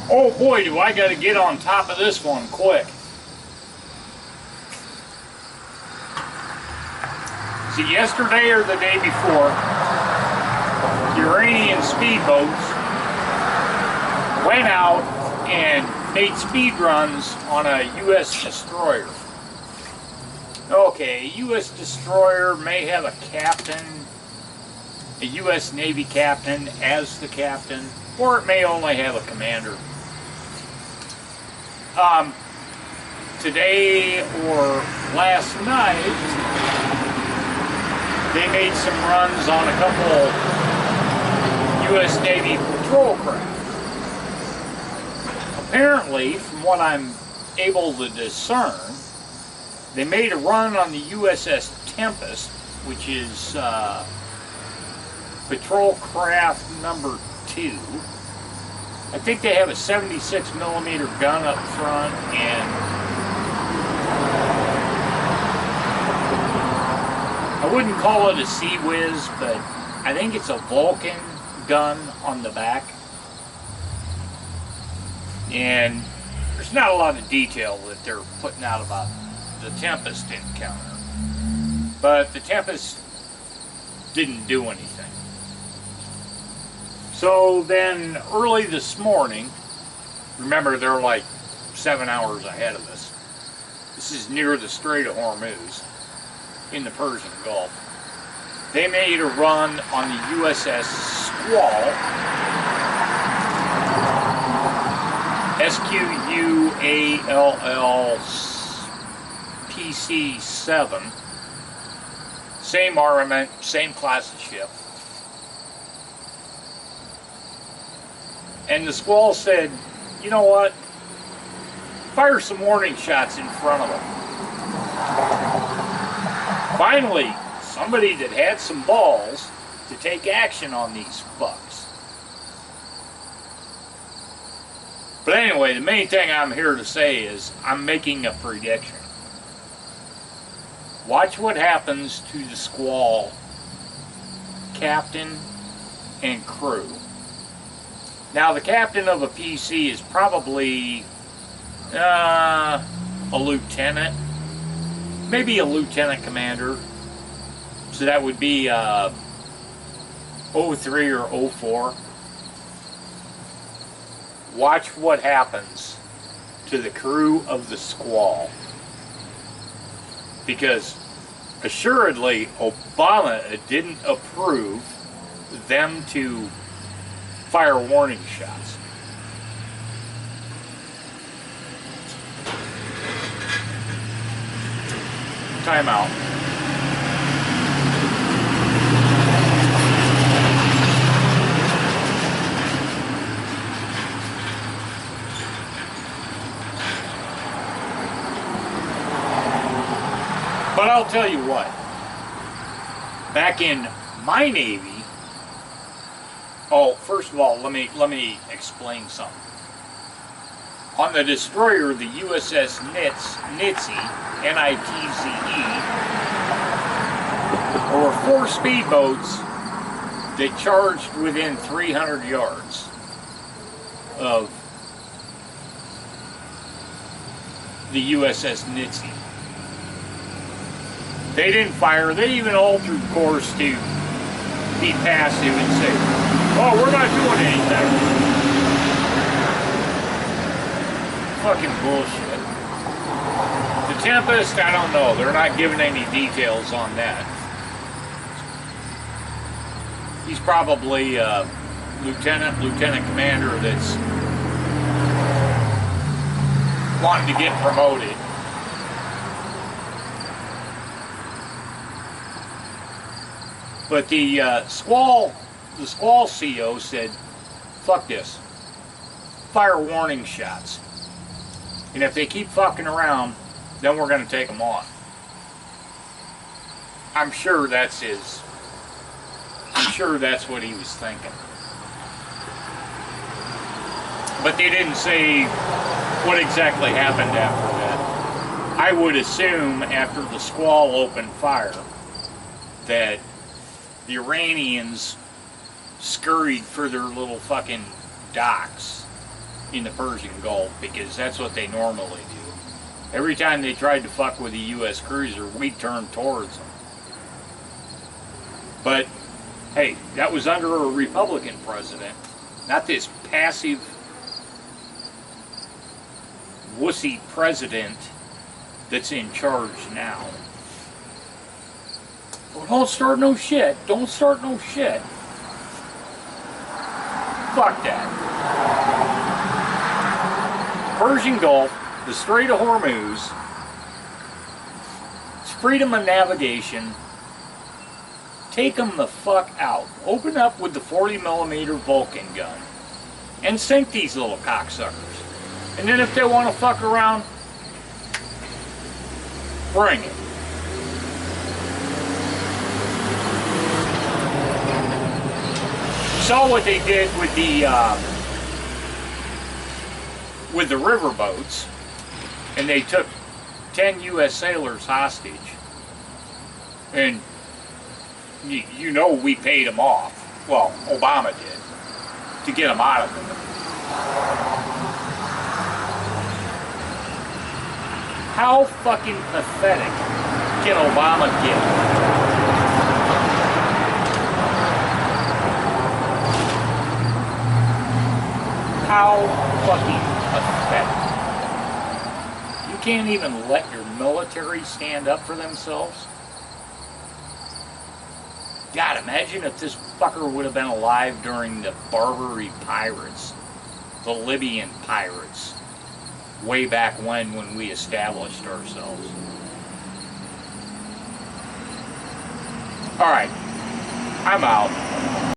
Oh boy, do I gotta get on top of this one quick. See, yesterday or the day before, Iranian speedboats went out and made speed runs on a U.S. destroyer. Okay, a U.S. destroyer may have a captain, a U.S. Navy captain as the captain, or it may only have a commander. Today or last night, they made some runs on a couple U.S. Navy patrol craft. Apparently, from what I'm able to discern, they made a run on the USS Tempest, which is patrol craft number 2. I think they have a 76mm gun up front, and I wouldn't call it a Sea Whiz, but I think it's a Vulcan gun on the back. And there's not a lot of detail that they're putting out about the Tempest encounter. But the Tempest didn't do anything. So then early this morning, remember they're like 7 hours ahead of us. This is near the Strait of Hormuz in the Persian Gulf. They made a run on the USS Squall, SQUALL PC-7, same armament, same class of ship. And the Squall said, you know what, fire some warning shots in front of them. Finally, somebody that had some balls to take action on these fucks. But anyway, the main thing I'm here to say is I'm making a prediction. Watch what happens to the Squall captain and crew. Now, the captain of a PC is probably a lieutenant, maybe a lieutenant commander. So that would be 03 or 04. Watch what happens to the crew of the Squall. Because assuredly Obama didn't approve them to fire warning shots. Time out. But I'll tell you what, back in my Navy, first of all, let me explain something. On the destroyer, the USS Nitze, N-I-T-Z-E, there were 4 speedboats that charged within 300 yards of the USS Nitze. They didn't fire. They even altered course to be passive and say, oh, we're not doing anything. Fucking bullshit. The Tempest, I don't know. They're not giving any details on that. He's probably a lieutenant commander that's wanting to get promoted. But the Squall CO said, fuck this. Fire warning shots. And if they keep fucking around, then we're going to take them on. I'm sure that's what he was thinking. But they didn't say what exactly happened after that. I would assume after the Squall opened fire that the Iranians scurried for their little fucking docks in the Persian Gulf, because that's what they normally do. Every time they tried to fuck with a U.S. cruiser, we'd turn towards them. But, hey, that was under a Republican president, not this passive, wussy president that's in charge now. Well, don't start no shit. Don't start no shit. Fuck that. Persian Gulf, the Strait of Hormuz, it's freedom of navigation. Take them the fuck out. Open up with the 40mm Vulcan gun and sink these little cocksuckers. And then if they want to fuck around, bring it. Saw what they did with the riverboats, and they took 10 U.S. sailors hostage, and you know we paid them off. Well, Obama did, to get them out of there. How fucking pathetic can Obama get? How fucking pathetic. You can't even let your military stand up for themselves? God, imagine if this fucker would have been alive during the Barbary pirates, the Libyan pirates, way back when we established ourselves. Alright, I'm out.